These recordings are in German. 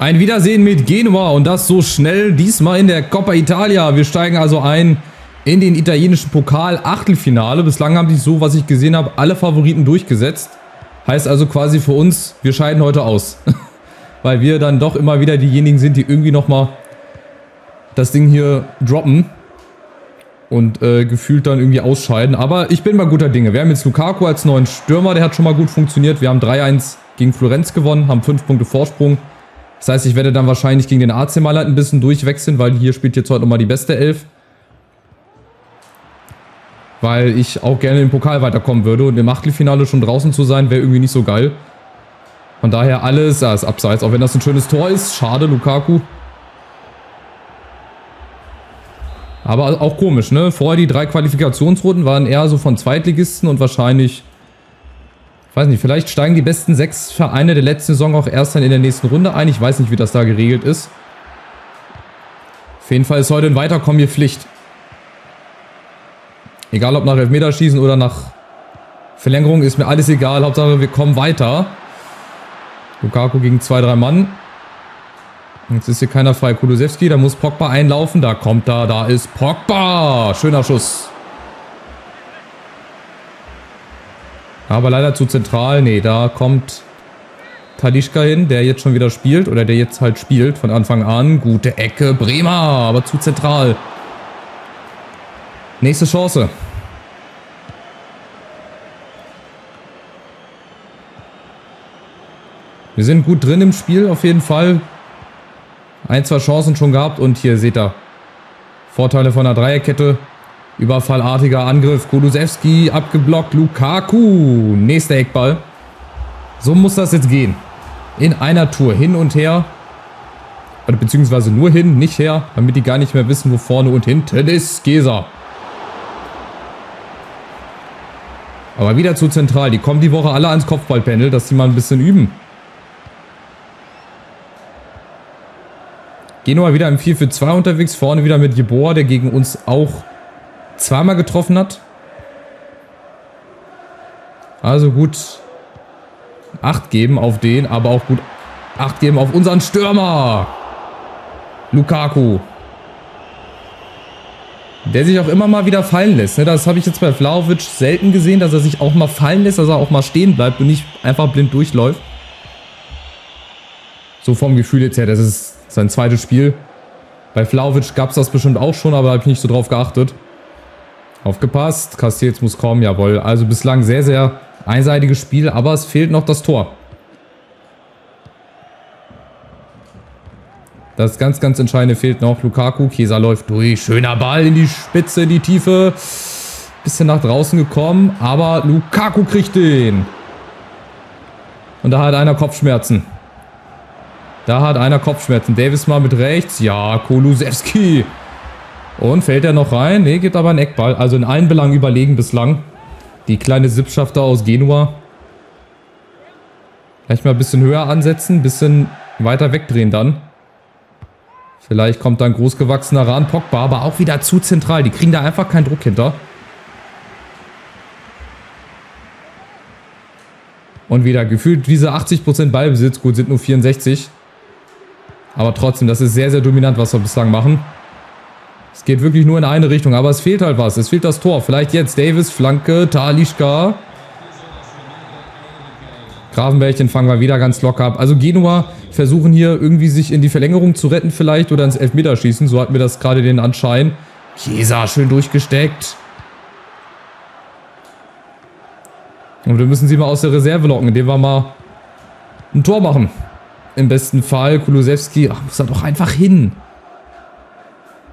Ein Wiedersehen mit Genua und das so schnell, diesmal in der Coppa Italia. Wir steigen also ein in den italienischen Pokal Achtelfinale. Bislang haben sich so, was ich gesehen habe, alle Favoriten durchgesetzt. Heißt also quasi für uns, wir scheiden heute aus. Weil wir dann doch immer wieder diejenigen sind, die irgendwie nochmal das Ding hier droppen. Und gefühlt dann irgendwie ausscheiden. Aber ich bin mal guter Dinge. Wir haben jetzt Lukaku als neuen Stürmer, der hat schon mal gut funktioniert. Wir haben 3-1 gegen Florenz gewonnen, haben 5 Punkte Vorsprung. Das heißt, ich werde dann wahrscheinlich gegen den AC Mailand ein bisschen durchwechseln, weil hier spielt jetzt heute nochmal die beste Elf. Weil ich auch gerne im Pokal weiterkommen würde und im Achtelfinale schon draußen zu sein, wäre irgendwie nicht so geil. Von daher alles, ist abseits, auch wenn das ein schönes Tor ist. Schade, Lukaku. Aber auch komisch, ne? Vorher die 3 Qualifikationsrunden waren eher so von Zweitligisten und wahrscheinlich, ich weiß nicht, vielleicht steigen die besten 6 Vereine der letzten Saison auch erst dann in der nächsten Runde ein. Ich weiß nicht, wie das da geregelt ist. Auf jeden Fall ist heute ein Weiterkommen hier Pflicht. Egal ob nach Elfmeterschießen oder nach Verlängerung, ist mir alles egal. Hauptsache wir kommen weiter. Lukaku gegen 2-3 Mann. Jetzt ist hier keiner frei. Kulusewski, da muss Pogba einlaufen. Da kommt er, da ist Pogba. Schöner Schuss. Aber leider zu zentral. Nee, da kommt Talisca hin, der jetzt schon wieder spielt. Oder der jetzt halt spielt von Anfang an. Gute Ecke, Bremer, aber zu zentral. Nächste Chance. Wir sind gut drin im Spiel auf jeden Fall. 1, 2 Chancen schon gehabt und hier seht ihr. Vorteile von der Dreierkette. Überfallartiger Angriff. Kulusewski abgeblockt. Lukaku. Nächster Eckball. So muss das jetzt gehen. In einer Tour. Hin und her. Oder beziehungsweise nur hin, nicht her. Damit die gar nicht mehr wissen, wo vorne und hinten ist. Gesa. Aber wieder zu zentral. Die kommen die Woche alle ans Kopfballpanel, dass die mal ein bisschen üben. Genua wieder im 4-4-2 unterwegs. Vorne wieder mit Jeboa, der gegen uns auch zweimal getroffen hat. Also gut 8 geben auf den, aber auch gut 8 geben auf unseren Stürmer. Lukaku. Der sich auch immer mal wieder fallen lässt. Das habe ich jetzt bei Vlahovic selten gesehen, dass er sich auch mal fallen lässt, dass er auch mal stehen bleibt und nicht einfach blind durchläuft. So vom Gefühl jetzt her, das ist sein zweites Spiel. Bei Vlahovic gab es das bestimmt auch schon, aber da habe ich nicht so drauf geachtet. Aufgepasst, Castells muss kommen, jawohl. Also bislang sehr, sehr einseitiges Spiel, aber es fehlt noch das Tor. Das ganz, ganz Entscheidende fehlt noch. Lukaku, Chiesa läuft durch. Schöner Ball in die Spitze, in die Tiefe. Bisschen nach draußen gekommen, aber Lukaku kriegt den. Und da hat einer Kopfschmerzen. Davis mal mit rechts. Ja, Kulusewski. Und fällt er noch rein? Ne, gibt aber einen Eckball. Also in allen Belangen überlegen bislang. Die kleine Sippschafter aus Genua. Vielleicht mal ein bisschen höher ansetzen, ein bisschen weiter wegdrehen dann. Vielleicht kommt da ein großgewachsener ran. Pogba, aber auch wieder zu zentral. Die kriegen da einfach keinen Druck hinter. Und wieder gefühlt diese 80% Ballbesitz. Gut, sind nur 64. Aber trotzdem, das ist sehr, sehr dominant, was wir bislang machen. Es geht wirklich nur in eine Richtung, aber es fehlt halt was. Es fehlt das Tor. Vielleicht jetzt Davis, Flanke, Talisca. Gravenberg fangen wir wieder ganz locker ab. Also Genua versuchen hier irgendwie sich in die Verlängerung zu retten vielleicht oder ins Elfmeterschießen. So hatten wir das gerade den Anschein. Chiesa schön durchgesteckt. Und wir müssen sie mal aus der Reserve locken, indem wir mal ein Tor machen. Im besten Fall Kulusewski. Ach, muss er doch einfach hin.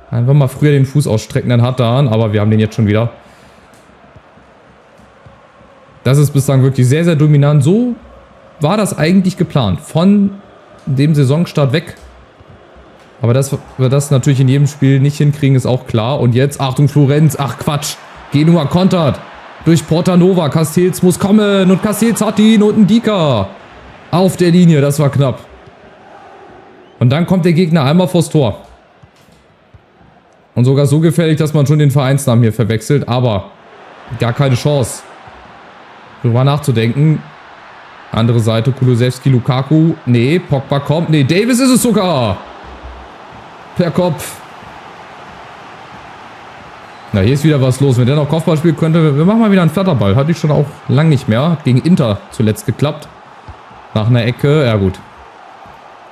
Einfach mal früher den Fuß ausstrecken, dann hat er an. Aber wir haben den jetzt schon wieder. Das ist bislang wirklich sehr, sehr dominant. So war das eigentlich geplant. Von dem Saisonstart weg. Aber dass wir das natürlich in jedem Spiel nicht hinkriegen, ist auch klar. Und jetzt, Achtung, Florenz. Ach, Quatsch. Genua kontert. Durch Portanova. Castells muss kommen. Und Castells hat ihn. Und ein Dika. Auf der Linie. Das war knapp. Und dann kommt der Gegner einmal vors Tor. Und sogar so gefährlich, dass man schon den Vereinsnamen hier verwechselt. Aber gar keine Chance. Drüber nachzudenken. Andere Seite, Kulusewski, Lukaku. Nee, Pogba kommt. Nee, Davis ist es sogar. Per Kopf. Na, hier ist wieder was los. Wenn der noch Kopfball spielen könnte, wir machen mal wieder einen Flatterball. Hatte ich schon auch lang nicht mehr. Hat gegen Inter zuletzt geklappt. Nach einer Ecke. Ja, gut.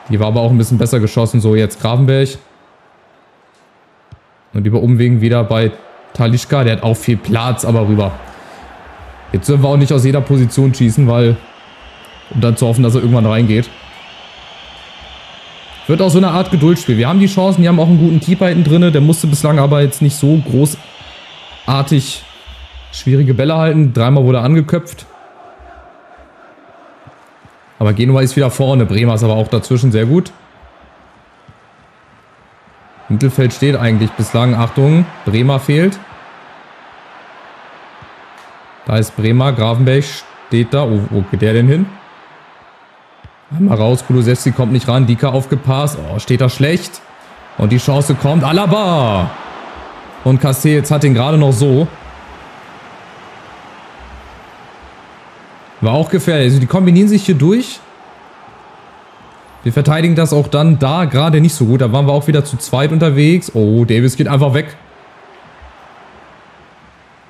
Die war aber auch ein bisschen besser geschossen. So, jetzt Gravenberg. Und über Umwegen wieder bei Talisca. Der hat auch viel Platz, aber rüber. Jetzt dürfen wir auch nicht aus jeder Position schießen, weil... Um dann zu hoffen, dass er irgendwann reingeht. Wird auch so eine Art Geduldsspiel. Wir haben die Chancen, die haben auch einen guten Keeper hinten drin. Der musste bislang aber jetzt nicht so großartig schwierige Bälle halten. Dreimal wurde er angeköpft. Aber Genua ist wieder vorne. Bremer ist aber auch dazwischen sehr gut. Mittelfeld steht eigentlich bislang. Achtung, Bremer fehlt. Da ist Bremer. Gravenberg steht da. Wo geht der denn hin? Einmal raus, Kulusewski kommt nicht ran, Dika aufgepasst, oh, steht da schlecht. Und die Chance kommt, Alaba! Und Castells hat den gerade noch so. War auch gefährlich, also die kombinieren sich hier durch. Wir verteidigen das auch dann da gerade nicht so gut, da waren wir auch wieder zu zweit unterwegs. Oh, Davis geht einfach weg.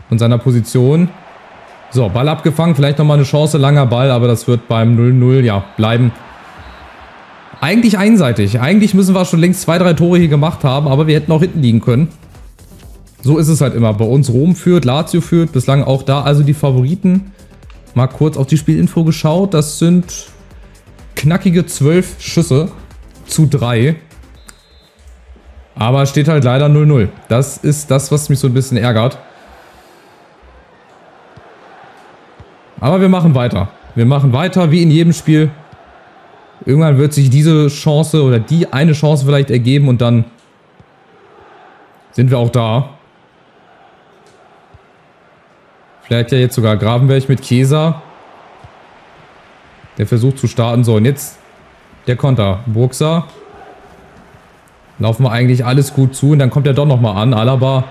Von seiner Position. So, Ball abgefangen, vielleicht nochmal eine Chance, langer Ball, aber das wird beim 0-0, ja, bleiben. Eigentlich einseitig. Eigentlich müssen wir schon längst 2, 3 Tore hier gemacht haben, aber wir hätten auch hinten liegen können. So ist es halt immer. Bei uns Rom führt, Lazio führt, bislang auch da. Also die Favoriten. Mal kurz auf die Spielinfo geschaut. Das sind knackige 12 Schüsse zu 3. Aber steht halt leider 0-0. Das ist das, was mich so ein bisschen ärgert. Aber wir machen weiter. Wir machen weiter, wie in jedem Spiel. Irgendwann wird sich diese Chance oder die eine Chance vielleicht ergeben und dann sind wir auch da. Vielleicht ja jetzt sogar Gravenberg mit Chiesa. Der versucht zu starten. So, und jetzt der Konter. Burgsa. Laufen wir eigentlich alles gut zu und dann kommt er doch nochmal an. Alaba.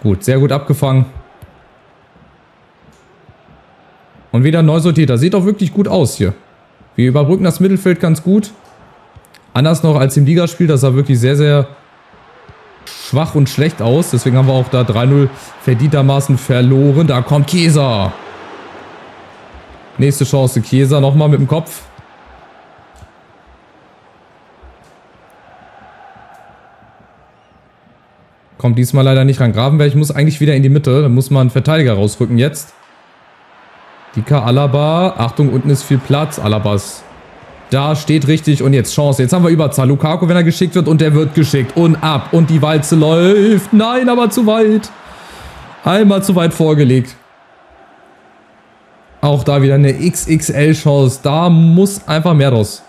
Gut, sehr gut abgefangen. Und wieder neu sortiert. Das sieht doch wirklich gut aus hier. Wir überbrücken das Mittelfeld ganz gut. Anders noch als im Ligaspiel. Das sah wirklich sehr, sehr schwach und schlecht aus. Deswegen haben wir auch da 3-0 verdientermaßen verloren. Da kommt Chiesa. Nächste Chance. Chiesa nochmal mit dem Kopf. Kommt diesmal leider nicht ran. Gravenberg muss eigentlich wieder in die Mitte. Da muss man einen Verteidiger rausrücken jetzt. Dika, Alaba. Achtung, unten ist viel Platz. Alabas da steht richtig. Und jetzt Chance. Jetzt haben wir Überzahl. Lukaku, wenn er geschickt wird. Und der wird geschickt. Und ab. Und die Walze läuft. Nein, aber zu weit. Einmal zu weit vorgelegt. Auch da wieder eine XXL-Chance. Da muss einfach mehr draus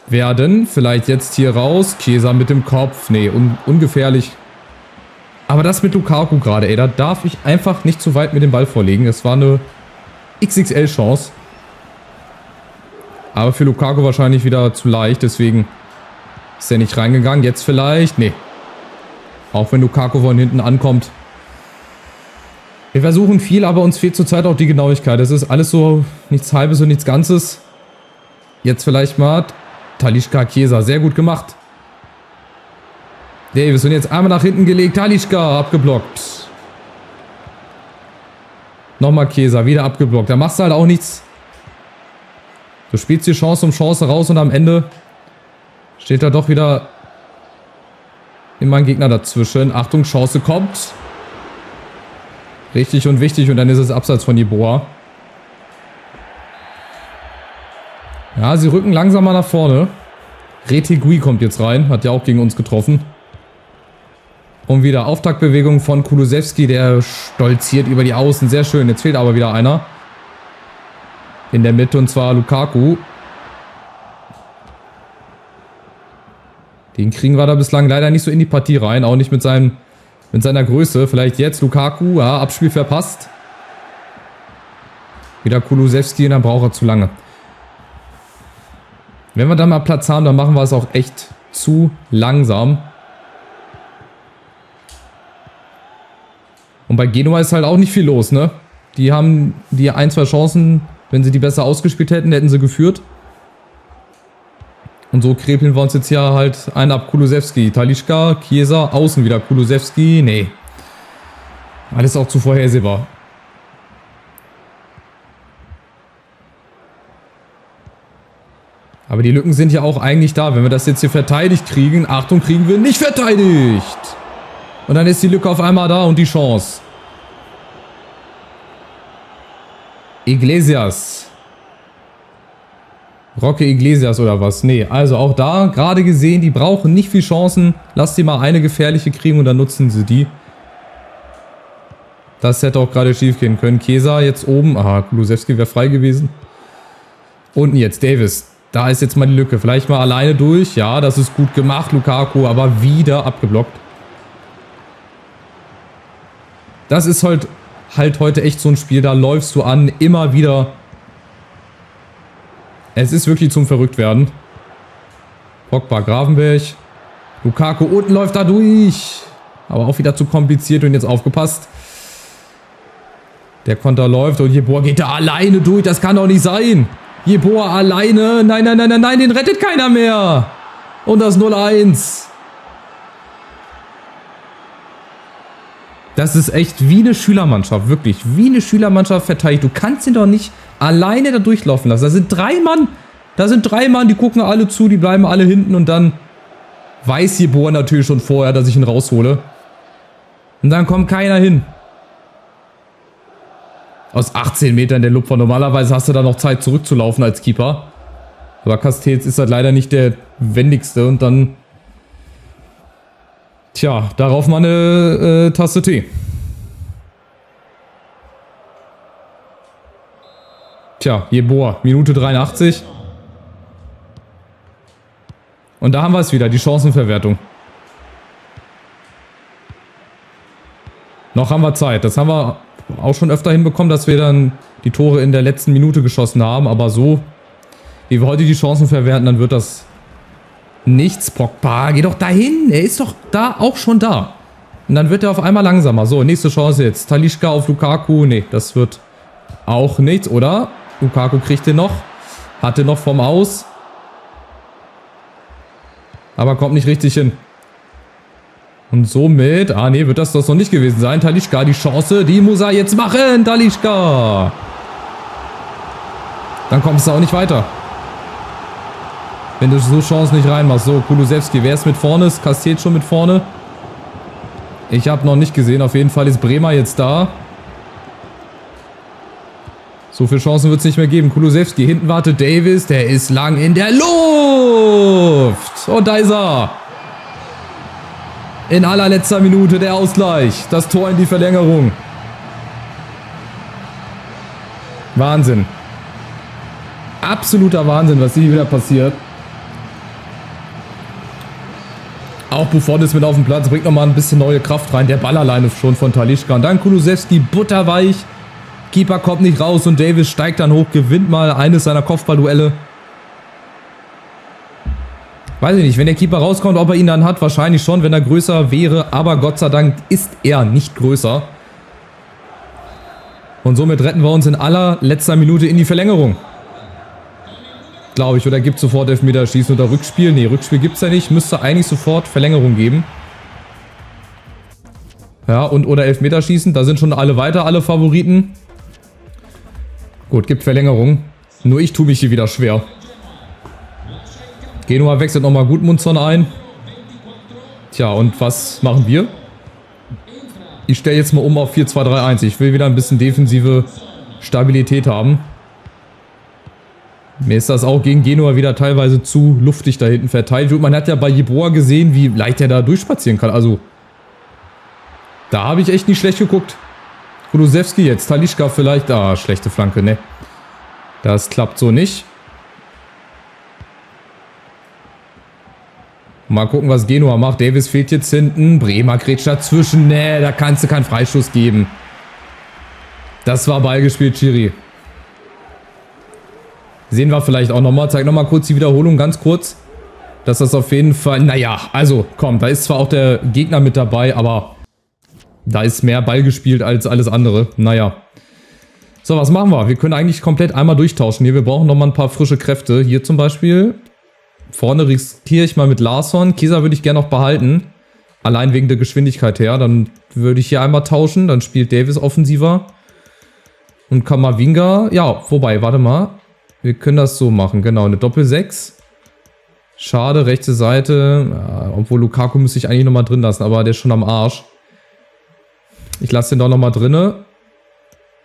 werden. Vielleicht jetzt hier raus. Chiesa mit dem Kopf. Nee, ungefährlich. Aber das mit Lukaku gerade, ey, da darf ich einfach nicht zu weit mit dem Ball vorlegen. Es war eine XXL-Chance. Aber für Lukaku wahrscheinlich wieder zu leicht, deswegen ist er nicht reingegangen. Jetzt vielleicht, nee. Auch wenn Lukaku von hinten ankommt. Wir versuchen viel, aber uns fehlt zurzeit auch die Genauigkeit. Das ist alles so nichts Halbes und nichts Ganzes. Jetzt vielleicht mal Talisca, Chiesa, sehr gut gemacht. Davis und jetzt einmal nach hinten gelegt. Talisca abgeblockt. Nochmal Chiesa, wieder abgeblockt. Da machst du halt auch nichts. Du spielst hier Chance um Chance raus und am Ende steht da doch wieder immer ein Gegner dazwischen. Achtung, Chance kommt. Richtig und wichtig und dann ist es abseits von Yeboah. Ja, sie rücken langsam mal nach vorne. Retegui kommt jetzt rein, hat ja auch gegen uns getroffen. Und wieder Auftaktbewegung von Kulusewski, der stolziert über die Außen. Sehr schön, jetzt fehlt aber wieder einer. In der Mitte und zwar Lukaku. Den kriegen wir da bislang leider nicht so in die Partie rein, auch nicht mit seiner Größe. Vielleicht jetzt Lukaku, ja, Abspiel verpasst. Wieder Kulusewski und dann braucht er zu lange. Wenn wir dann mal Platz haben, dann machen wir es auch echt zu langsam. Und bei Genua ist halt auch nicht viel los, ne? Die haben die 1, 2 Chancen Wenn sie die besser ausgespielt hätten, hätten sie geführt. Und so krepeln wir uns jetzt hier halt einen ab. Kulusewski, Talisca, Chiesa, außen wieder Kulusewski. Nee. Alles auch zu vorhersehbar. Aber die Lücken sind ja auch eigentlich da. Wenn wir das jetzt hier verteidigt kriegen, Achtung, kriegen wir nicht verteidigt. Und dann ist die Lücke auf einmal da und die Chance. Iglesias. Roque Iglesias oder was? Nee, also auch da, gerade gesehen, die brauchen nicht viel Chancen. Lass die mal eine gefährliche kriegen und dann nutzen sie die. Das hätte auch gerade schief gehen können. Chiesa jetzt oben. Aha, Kulusewski wäre frei gewesen. Unten jetzt Davis. Da ist jetzt mal die Lücke. Vielleicht mal alleine durch. Ja, das ist gut gemacht, Lukaku, aber wieder abgeblockt. Das ist halt heute echt so ein Spiel. Da läufst du an, immer wieder. Es ist wirklich zum Verrücktwerden. Pogba, Gravenberg. Lukaku unten läuft da durch. Aber auch wieder zu kompliziert und jetzt aufgepasst. Der Konter läuft und Yeboah geht da alleine durch. Das kann doch nicht sein. Yeboah alleine. Nein, nein, nein, nein, nein, den rettet keiner mehr. Und das 0-1. Das ist echt wie eine Schülermannschaft. Wirklich, wie eine Schülermannschaft verteidigt. Du kannst ihn doch nicht alleine da durchlaufen lassen. Da sind 3 Mann. Da sind 3 Mann, die gucken alle zu, die bleiben alle hinten. Und dann weiß Yeboah natürlich schon vorher, dass ich ihn raushole. Und dann kommt keiner hin. Aus 18 Metern der Lupfer. Normalerweise hast du da noch Zeit zurückzulaufen als Keeper. Aber Castells ist halt leider nicht der wendigste. Und dann... Tja, darauf mal eine Tasse Tee. Tja, Yeboah, Minute 83. Und da haben wir es wieder, die Chancenverwertung. Noch haben wir Zeit. Das haben wir auch schon öfter hinbekommen, dass wir dann die Tore in der letzten Minute geschossen haben. Aber so, wie wir heute die Chancen verwerten, dann wird das nichts. Pogba, geh doch dahin. Er ist doch da auch schon da. Und dann wird er auf einmal langsamer. So, nächste Chance jetzt. Talisca auf Lukaku. Nee, das wird auch nichts, oder? Lukaku kriegt den noch. Hat den noch vom Aus. Aber kommt nicht richtig hin. Und somit, nee, wird das doch noch nicht gewesen sein. Talisca, die Chance, die muss er jetzt machen. Talisca. Dann kommst du auch nicht weiter. Wenn du so Chancen nicht reinmachst. So, Kulusewski, wer ist mit vorne? Ist Castells schon mit vorne? Ich habe noch nicht gesehen. Auf jeden Fall ist Bremer jetzt da. So viele Chancen wird es nicht mehr geben. Kulusewski, hinten wartet Davis. Der ist lang in der Luft. Und da ist er. In allerletzter Minute der Ausgleich. Das Tor in die Verlängerung. Wahnsinn. Absoluter Wahnsinn, was hier wieder passiert. Auch Buffon ist mit auf dem Platz, bringt nochmal ein bisschen neue Kraft rein. Der Ball alleine schon von Talisca. Und dann Kulusewski, butterweich. Keeper kommt nicht raus und Davis steigt dann hoch, gewinnt mal eines seiner Kopfballduelle. Weiß ich nicht, wenn der Keeper rauskommt, ob er ihn dann hat. Wahrscheinlich schon, wenn er größer wäre. Aber Gott sei Dank ist er nicht größer. Und somit retten wir uns in allerletzter Minute in die Verlängerung. Glaube ich. Oder gibt es sofort Elfmeterschießen oder Rückspiel? Ne, Rückspiel gibt es ja nicht. Müsste eigentlich sofort Verlängerung geben. Ja, und oder Elfmeterschießen. Da sind schon alle weiter, alle Favoriten. Gut, gibt Verlängerung. Nur ich tue mich hier wieder schwer. Genua wechselt nochmal Gudmundsson ein. Tja, und was machen wir? Ich stelle jetzt mal um auf 4-2-3-1. Ich will wieder ein bisschen defensive Stabilität haben. Mir ist das auch gegen Genua wieder teilweise zu luftig da hinten verteilt. Und man hat ja bei Yeboah gesehen, wie leicht er da durchspazieren kann. Also, da habe ich echt nicht schlecht geguckt. Kulusewski jetzt, Talisca vielleicht. Schlechte Flanke, ne? Das klappt so nicht. Mal gucken, was Genua macht. Davis fehlt jetzt hinten. Bremer kriegt dazwischen. Ne, da kannst du keinen Freistoß geben. Das war beigespielt, Schiri. Sehen wir vielleicht auch nochmal. Zeig nochmal kurz die Wiederholung, ganz kurz. Dass das auf jeden Fall... Naja, also komm, da ist zwar auch der Gegner mit dabei, aber da ist mehr Ball gespielt als alles andere. Naja. So, was machen wir? Wir können eigentlich komplett einmal durchtauschen hier. Wir brauchen nochmal ein paar frische Kräfte. Hier zum Beispiel. Vorne riskiere ich mal mit Larsson. Chiesa würde ich gerne noch behalten. Allein wegen der Geschwindigkeit her. Dann würde ich hier einmal tauschen. Dann spielt Davis offensiver. Und Kamavinga. Ja, wobei, warte mal. Wir können das so machen. Genau, eine Doppel-6. Schade, rechte Seite. Ja, obwohl Lukaku müsste ich eigentlich nochmal drin lassen. Aber der ist schon am Arsch. Ich lasse den doch nochmal drinne.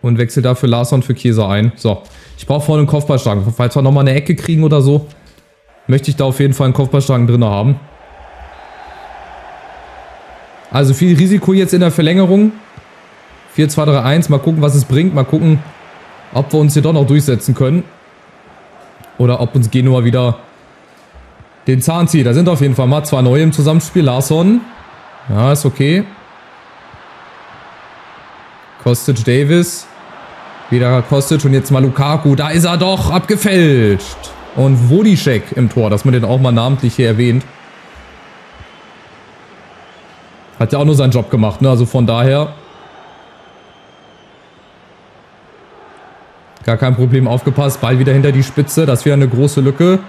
Und wechsle dafür Larsson für Chiesa ein. So, ich brauche vorne einen Kopfballstangen. Falls wir nochmal eine Ecke kriegen oder so, möchte ich da auf jeden Fall einen Kopfballstangen drin haben. Also viel Risiko jetzt in der Verlängerung. 4-2-3-1. Mal gucken, was es bringt. Mal gucken, ob wir uns hier doch noch durchsetzen können. Oder ob uns Genua wieder den Zahn zieht. Da sind auf jeden Fall mal 2 neue im Zusammenspiel. Larsson. Ja, ist okay. Kostic, Davis. Wieder Kostic und jetzt mal Lukaku. Da ist er doch abgefälscht. Und Wodicek im Tor, dass man den auch mal namentlich hier erwähnt. Hat ja auch nur seinen Job gemacht, ne? Also von daher. Gar kein Problem, aufgepasst. Ball wieder hinter die Spitze. Das wäre eine große Lücke.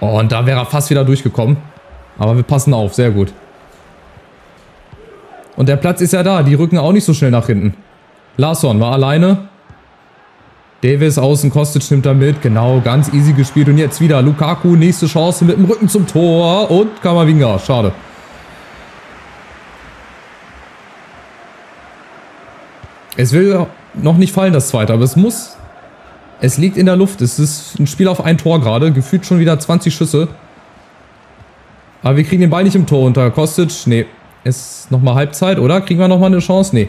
Oh, und da wäre er fast wieder durchgekommen. Aber wir passen auf, sehr gut. Und der Platz ist ja da. Die rücken auch nicht so schnell nach hinten. Larsson war alleine. Davis außen, Kostic nimmt da mit. Genau, ganz easy gespielt. Und jetzt wieder Lukaku, nächste Chance mit dem Rücken zum Tor. Und Kamavinga, schade. Es will noch nicht fallen, das zweite, aber es muss. Es liegt in der Luft. Es ist ein Spiel auf ein Tor gerade. Gefühlt schon wieder 20 Schüsse. Aber wir kriegen den Ball nicht im Tor unter. Kostic, nee. Ist nochmal Halbzeit, oder? Kriegen wir nochmal eine Chance? Nee.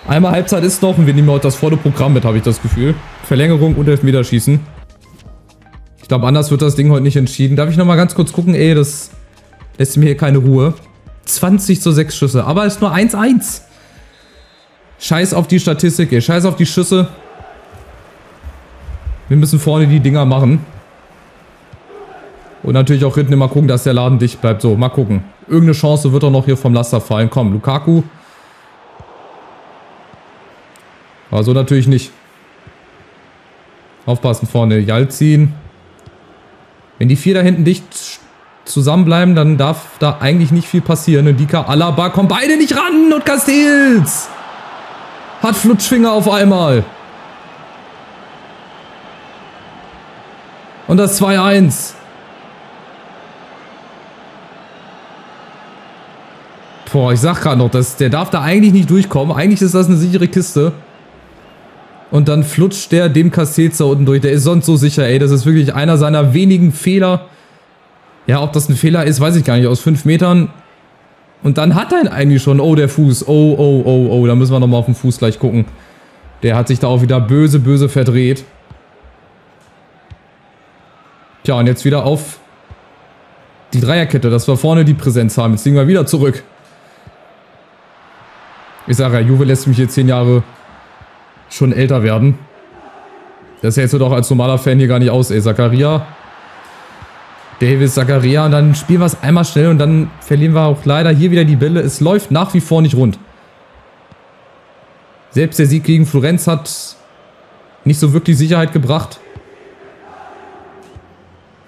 Einmal Halbzeit ist noch und wir nehmen heute das volle Programm mit, habe ich das Gefühl. Verlängerung und Elfmeterschießen. Ich glaube, anders wird das Ding heute nicht entschieden. Darf ich nochmal ganz kurz gucken? Ey, das lässt mir hier keine Ruhe. 20:6 Schüsse, aber es ist nur 1-1. Scheiß auf die Statistik, ey. Scheiß auf die Schüsse. Wir müssen vorne die Dinger machen. Und natürlich auch hinten immer gucken, dass der Laden dicht bleibt. So, mal gucken. Irgendeine Chance wird doch noch hier vom Laster fallen. Komm, Lukaku. Aber so natürlich nicht. Aufpassen vorne. Yalcin. Wenn die 4 da hinten dicht zusammenbleiben, dann darf da eigentlich nicht viel passieren. Ndika, Alaba, kommen beide nicht ran. Und Castells hat Flutschfinger auf einmal. Und das 2-1. Boah, ich sag gerade noch, der darf da eigentlich nicht durchkommen. Eigentlich ist das eine sichere Kiste. Und dann flutscht der dem Castells da unten durch. Der ist sonst so sicher, ey. Das ist wirklich einer seiner wenigen Fehler. Ja, ob das ein Fehler ist, weiß ich gar nicht. Aus 5 Metern. Und dann hat er ihn eigentlich schon. Oh, der Fuß. Oh. Da müssen wir nochmal auf den Fuß gleich gucken. Der hat sich da auch wieder böse verdreht. Tja, und jetzt wieder auf die Dreierkette, dass wir vorne die Präsenz haben. Jetzt liegen wir wieder zurück. Ich sage ja, Juve lässt mich hier 10 Jahre schon älter werden. Das hältst du doch als normaler Fan hier gar nicht aus, ey. Zakaria. Davis, Zakaria. Und dann spielen wir es einmal schnell und dann verlieren wir auch leider hier wieder die Bälle. Es läuft nach wie vor nicht rund. Selbst der Sieg gegen Florenz hat nicht so wirklich Sicherheit gebracht.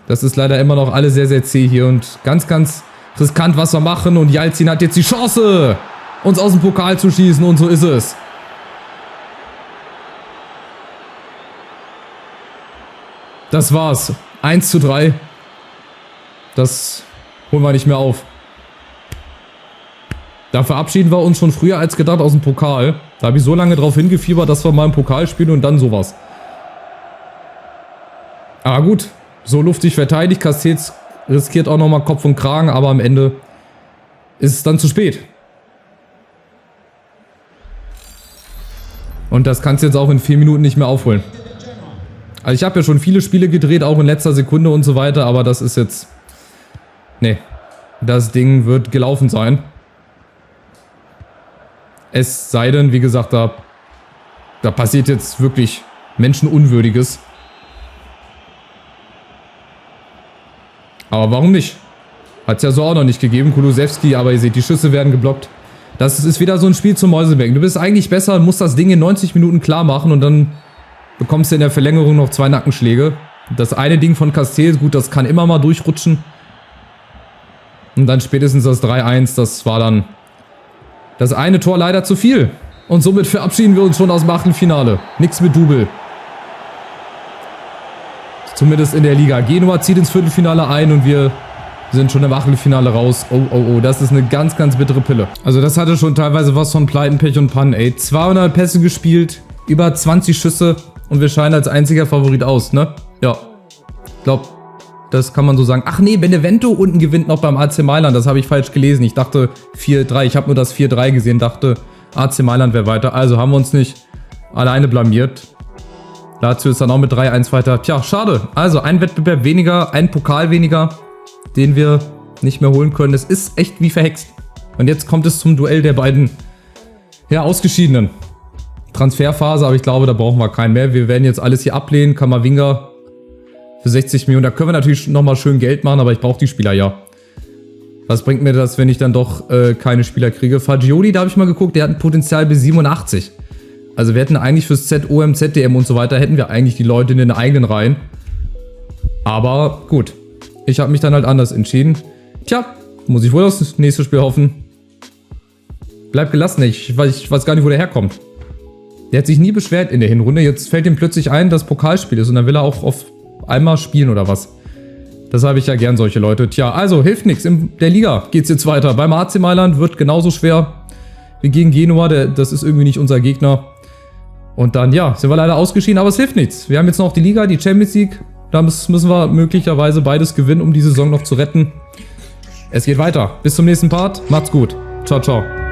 Das ist leider immer noch alles sehr zäh hier und ganz riskant, was wir machen. Und Yalcin hat jetzt die Chance, uns aus dem Pokal zu schießen und so ist es. Das war's. 1:3. Das holen wir nicht mehr auf. Da verabschieden wir uns schon früher als gedacht aus dem Pokal. Da habe ich so lange drauf hingefiebert, dass wir mal im Pokal spielen und dann sowas. Aber gut, so luftig verteidigt. Castells riskiert auch nochmal Kopf und Kragen, aber am Ende ist es dann zu spät. Und das kannst du jetzt auch in 4 Minuten nicht mehr aufholen. Also ich habe ja schon viele Spiele gedreht, auch in letzter Sekunde und so weiter, aber das ist jetzt... Nee, das Ding wird gelaufen sein. Es sei denn, wie gesagt, da passiert jetzt wirklich Menschenunwürdiges. Aber warum nicht? Hat es ja so auch noch nicht gegeben. Kulusewski, aber ihr seht, die Schüsse werden geblockt. Das ist wieder so ein Spiel zum Mäusemelken. Du bist eigentlich besser und musst das Ding in 90 Minuten klar machen und dann bekommst du in der Verlängerung noch 2 Nackenschläge. Das eine Ding von Castells, gut, das kann immer mal durchrutschen. Und dann spätestens das 3-1, das war dann das eine Tor leider zu viel. Und somit verabschieden wir uns schon aus dem Achtelfinale. Nichts mit Double. Zumindest in der Liga. Genua zieht ins Viertelfinale ein und wir sind schon im Achtelfinale raus. Oh, oh, oh, das ist eine ganz, ganz bittere Pille. Also das hatte schon teilweise was von Pleiten, Pech und Pannen, ey. 200 Pässe gespielt, über 20 Schüsse und wir scheinen als einziger Favorit aus, ne? Ja. Ich glaube, das kann man so sagen. Ach nee, Benevento unten gewinnt noch beim AC Mailand. Das habe ich falsch gelesen. Ich dachte 4-3. Ich habe nur das 4-3 gesehen, dachte AC Mailand wäre weiter. Also haben wir uns nicht alleine blamiert. Lazio ist dann auch mit 3-1 weiter. Tja, schade. Also ein Wettbewerb weniger, ein Pokal weniger, den wir nicht mehr holen können. Es ist echt wie verhext. Und jetzt kommt es zum Duell der beiden Ausgeschiedenen. Transferphase, aber ich glaube, da brauchen wir keinen mehr. Wir werden jetzt alles hier ablehnen. Kamavinga für 60 Millionen. Da können wir natürlich nochmal schön Geld machen, aber ich brauche die Spieler ja. Was bringt mir das, wenn ich dann doch keine Spieler kriege? Fagioli, da habe ich mal geguckt, der hat ein Potenzial bis 87. Also wir hätten eigentlich fürs ZOM, ZDM und so weiter, hätten wir eigentlich die Leute in den eigenen Reihen. Aber gut, ich habe mich dann halt anders entschieden. Tja, muss ich wohl aufs nächste Spiel hoffen. Bleib gelassen, ich weiß gar nicht, wo der herkommt. Der hat sich nie beschwert in der Hinrunde. Jetzt fällt ihm plötzlich ein, dass Pokalspiel ist und dann will er auch auf einmal spielen oder was. Das habe ich ja gern, solche Leute. Tja, also hilft nichts. In der Liga geht es jetzt weiter. Beim AC Mailand wird genauso schwer wie gegen Genua. Das ist irgendwie nicht unser Gegner. Und dann, ja, sind wir leider ausgeschieden, aber es hilft nichts. Wir haben jetzt noch die Liga, die Champions League. Da müssen wir möglicherweise beides gewinnen, um die Saison noch zu retten. Es geht weiter. Bis zum nächsten Part. Macht's gut. Ciao, ciao.